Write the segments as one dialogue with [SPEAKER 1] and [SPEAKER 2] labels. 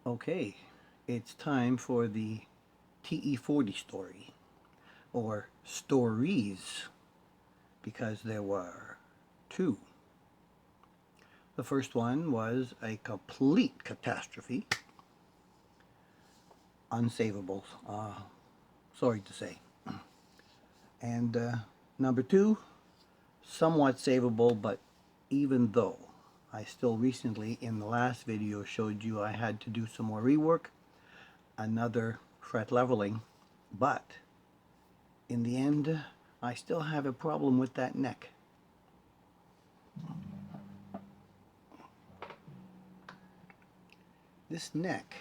[SPEAKER 1] Okay, it's time for the TE40 story, or stories, because there were two. The first one was a complete catastrophe, unsavable, sorry to say. And number two, somewhat savable, but even though I still recently, in the last video, showed you I had to do some more rework, another fret leveling, but in the end, I still have a problem with that neck. This neck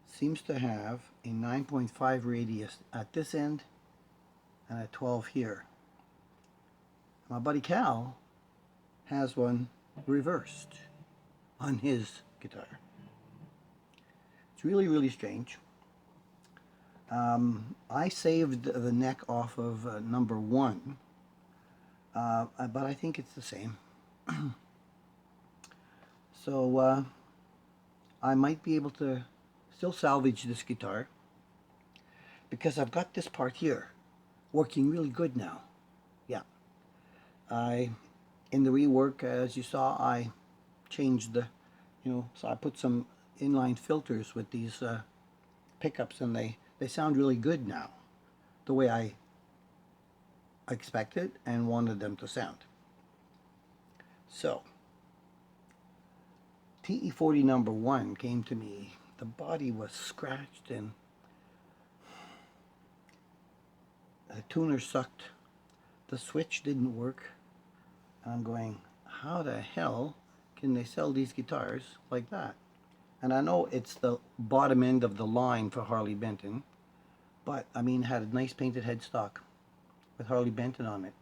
[SPEAKER 1] seems to have a 9.5 radius at this end and a 12 here. My buddy Cal has one reversed on his guitar. It's really, really strange. I saved the neck off of number one, but I think it's the same. So I might be able to still salvage this guitar because I've got this part here working really good now. Yeah. In the rework, as you saw, I changed so I put some inline filters with these pickups, and they sound really good now, the way I expected and wanted them to sound. So, TE40 number one came to me. The body was scratched and the tuner sucked. The switch didn't work. And I'm going, how the hell can they sell these guitars like that? And I know it's the bottom end of the line for Harley Benton, but I mean, had a nice painted headstock with Harley Benton on it.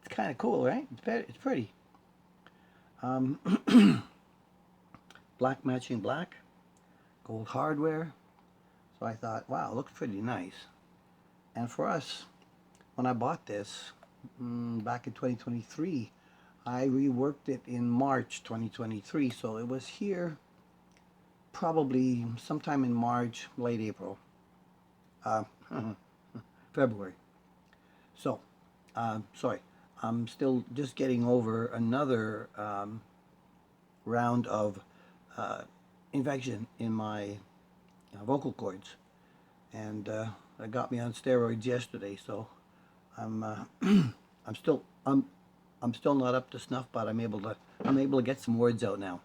[SPEAKER 1] It's kind of cool, right? It's pretty. Black matching black, gold hardware. So I thought, wow, it looks pretty nice. And for us, when I bought this back in 2023, I reworked it in March 2023, so it was here probably sometime in March, late April, February. So, sorry, I'm still just getting over another round of infection in my vocal cords, and that got me on steroids yesterday. So I'm I'm still I'm still not up to snuff, but I'm able to get some words out now.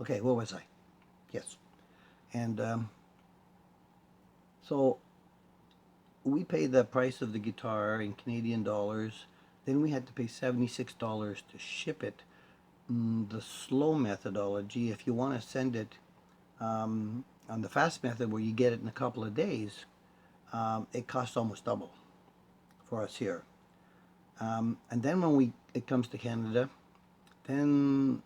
[SPEAKER 1] Okay, where was I? Yes, and so we paid the price of the guitar in Canadian dollars. Then we had to pay $76 to ship it. The slow methodology, if you want to send it on the fast method where you get it in a couple of days, it costs almost double for us here. And then when it comes to Canada, then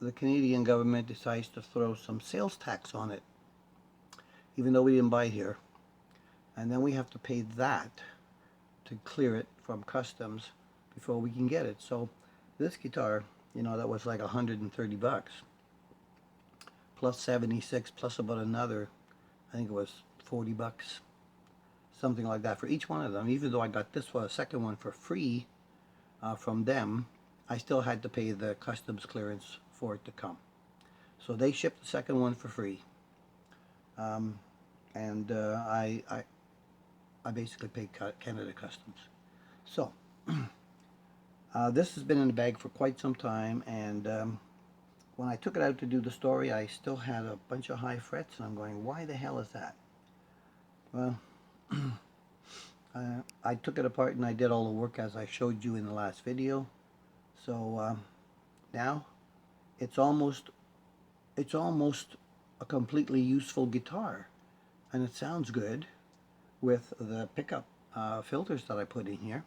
[SPEAKER 1] the Canadian government decides to throw some sales tax on it, even though we didn't buy it here. And then we have to pay that to clear it from customs before we can get it. So this guitar, that was like $130 plus 76 plus about another, I think it was $40, something like that for each one of them. Even though I got this one, a second one for free from them, I still had to pay the customs clearance for it to come. So they shipped the second one for free, and I basically paid Canada customs. So this has been in the bag for quite some time, and when I took it out to do the story, I still had a bunch of high frets, and I'm going, why the hell is that? Well, I took it apart and I did all the work as I showed you in the last video. So now it's almost a completely useful guitar, and it sounds good with the pickup filters that I put in here.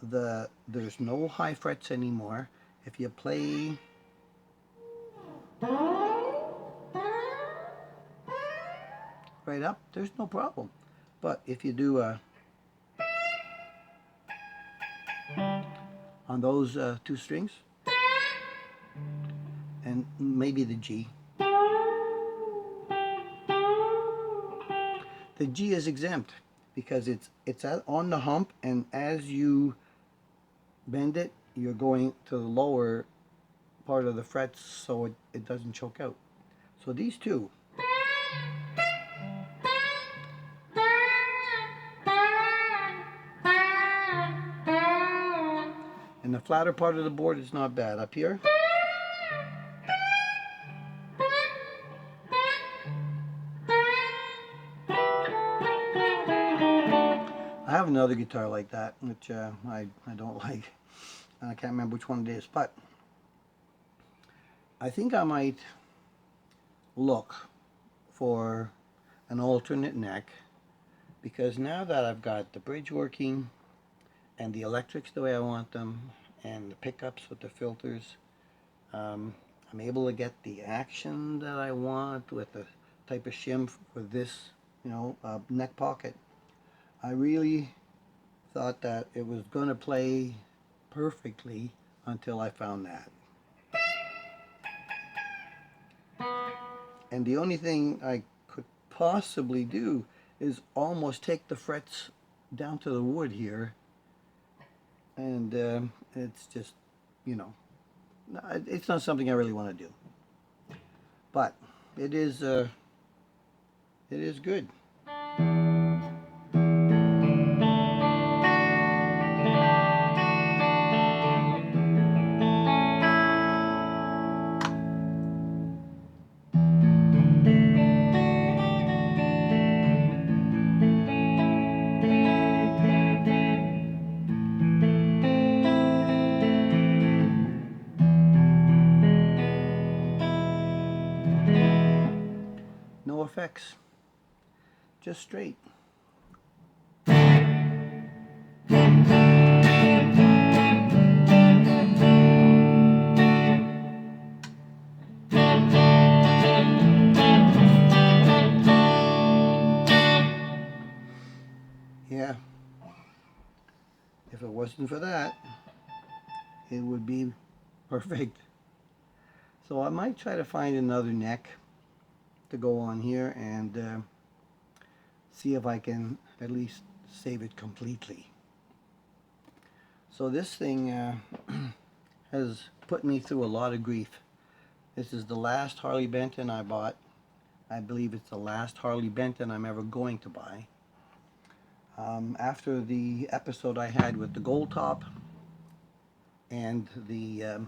[SPEAKER 1] There's no high frets anymore. If you play right up, there's no problem. But if you do on those two strings, and maybe the G. The G is exempt because it's on the hump, and as you bend it, you're going to the lower part of the frets so it doesn't choke out. So these two. And the flatter part of the board is not bad. Up here. I have another guitar like that, which I don't like. I can't remember which one it is, but I think I might look for an alternate neck, because now that I've got the bridge working and the electrics the way I want them and the pickups with the filters, I'm able to get the action that I want with the type of shim for this, neck pocket. I really thought that it was going to play perfectly until I found that. And the only thing I could possibly do is almost take the frets down to the wood here, and it's just, it's not something I really want to do. But it is good. No effects, just straight. Yeah, if it wasn't for that, it would be perfect. So I might try to find another neck to go on here and see if I can at least save it completely. So this thing has put me through a lot of grief. This is the last Harley Benton I bought. I believe it's the last Harley Benton I'm ever going to buy. After the episode I had with the gold top and the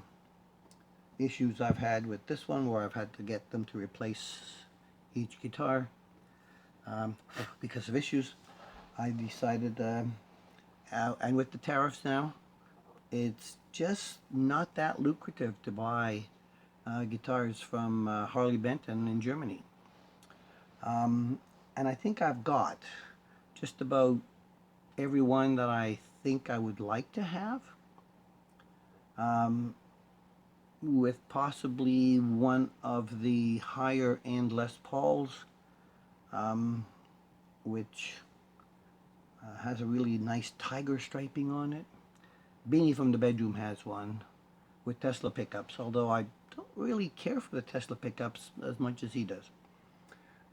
[SPEAKER 1] issues I've had with this one, where I've had to get them to replace each guitar because of issues, I decided, and with the tariffs now, it's just not that lucrative to buy guitars from Harley Benton in Germany. And I think I've got just about every one that I think I would like to have, with possibly one of the higher end Les Pauls, which has a really nice tiger striping on it. Beanie from the Bedroom has one with Tesla pickups, although I don't really care for the Tesla pickups as much as he does.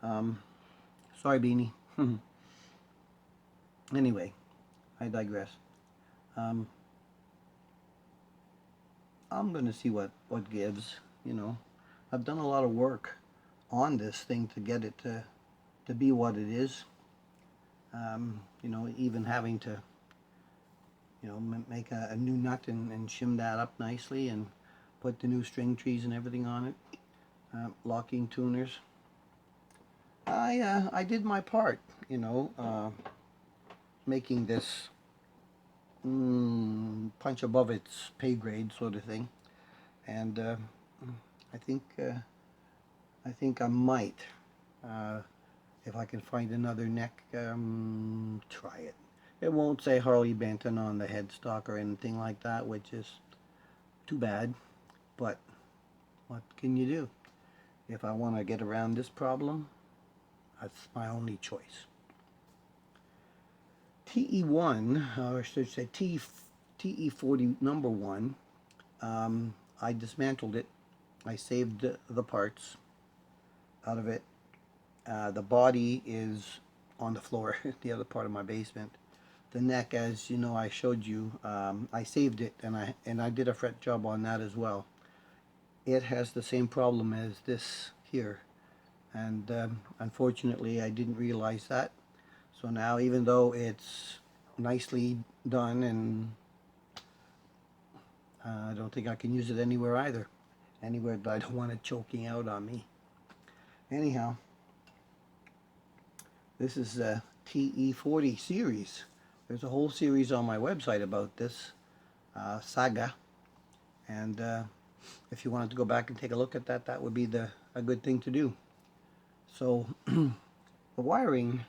[SPEAKER 1] Sorry, Beanie. Anyway, I digress. I'm going to see what gives, I've done a lot of work on this thing to get it to be what it is. Even having to, make a new nut and shim that up nicely and put the new string trees and everything on it. Locking tuners. I did my part, making this punch above its pay grade sort of thing, and I think I might, if I can find another neck, try it. It won't say Harley Benton on the headstock or anything like that, which is too bad, but what can you do? If I want to get around this problem, that's my only choice. TE1, or I should say TE40 number one. I dismantled it. I saved the parts out of it. The body is on the floor, the other part of my basement. The neck, as you know, I showed you, I saved it, and I did a fret job on that as well. It has the same problem as this here, and unfortunately I didn't realize that. So now, even though it's nicely done, and I don't think I can use it anywhere either, anywhere that I don't want it choking out on me. Anyhow, this is a TE40 series. There's a whole series on my website about this saga, and if you wanted to go back and take a look at that, that would be a good thing to do. So the wiring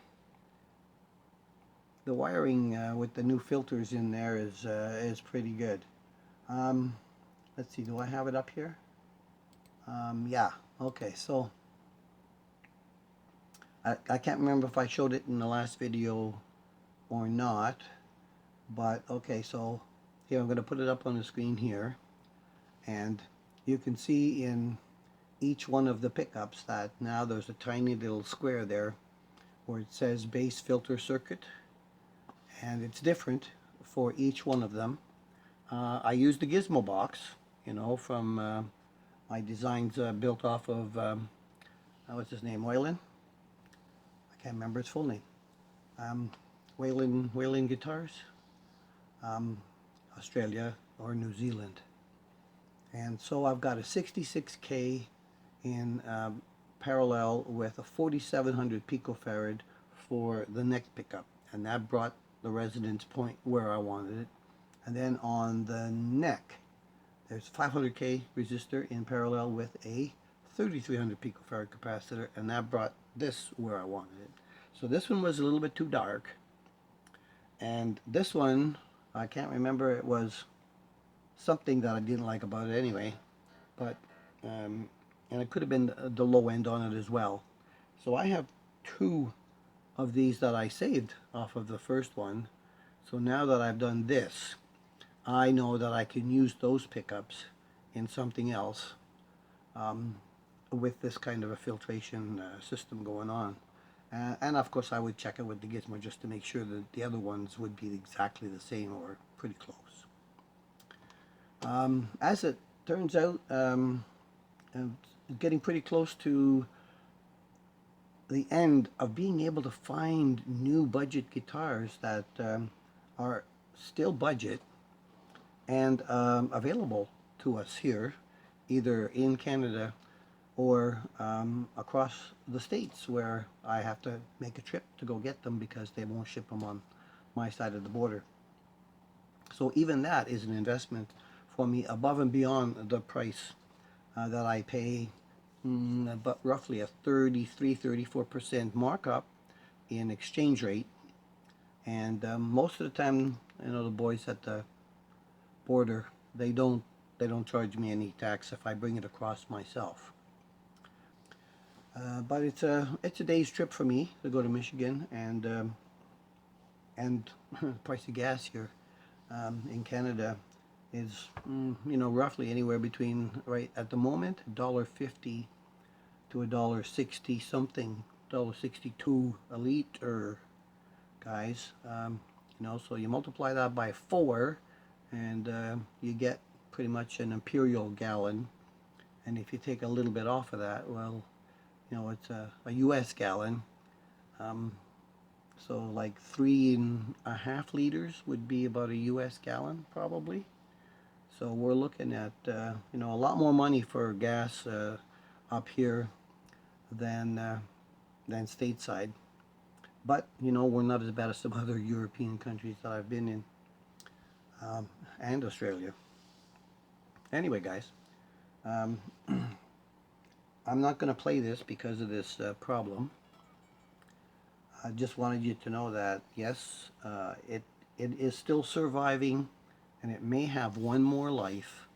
[SPEAKER 1] with the new filters in there is pretty good. Let's see, do I have it up here? Yeah, okay, so I can't remember if I showed it in the last video or not, but okay, so here I'm going to put it up on the screen here, and you can see in each one of the pickups that now there's a tiny little square there where it says base filter circuit, and it's different for each one of them. I used the gizmo box, you know, from my designs built off of what's his name, Waylon? I can't remember his full name. Waylon Guitars, Australia or New Zealand. And so I've got a 66K in parallel with a 4700 picofarad for the neck pickup, and that brought the resonance point where I wanted it. And then on the neck, there's 500K resistor in parallel with a 3300 picofarad capacitor, and that brought this where I wanted it. So this one was a little bit too dark, and this one, I can't remember, it was something that I didn't like about it anyway, but and it could have been the low end on it as well. So I have two of these that I saved off of the first one. So now that I've done this, I know that I can use those pickups in something else with this kind of a filtration system going on. And of course I would check it with the gizmo just to make sure that the other ones would be exactly the same or pretty close. As it turns out, I'm getting pretty close to the end of being able to find new budget guitars that are still budget and available to us here, either in Canada or across the States, where I have to make a trip to go get them because they won't ship them on my side of the border. So even that is an investment for me above and beyond the price that I pay, but roughly a 34% markup in exchange rate. And most of the time, you know, the boys at the border, they don't charge me any tax if I bring it across myself. But it's a day's trip for me to go to Michigan, and the price of gas here in Canada is you know, roughly anywhere between, right at the moment, $1.50 to $1.60 something, $1.62 a liter, guys. You know, so you multiply that by 4, and you get pretty much an imperial gallon. And if you take a little bit off of that, well, you know, it's a US gallon. So like 3.5 liters would be about a US gallon probably. So we're looking at you know, a lot more money for gas up here than stateside. But you know, we're not as bad as some other European countries that I've been in, and Australia. Anyway, guys, I'm not going to play this because of this problem. I just wanted you to know that yes, it is still surviving, and it may have one more life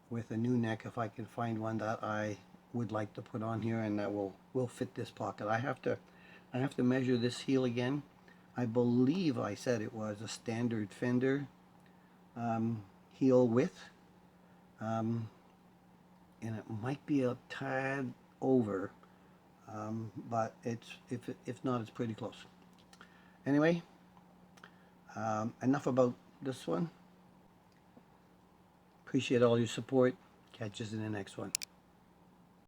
[SPEAKER 1] with a new neck if I can find one that I would like to put on here and that will fit this pocket. I have to measure this heel again. I believe I said it was a standard fender, heel width, and it might be a tad over, but if not, it's pretty close. Anyway, enough about this one. Appreciate all your support. Catch us in the next one.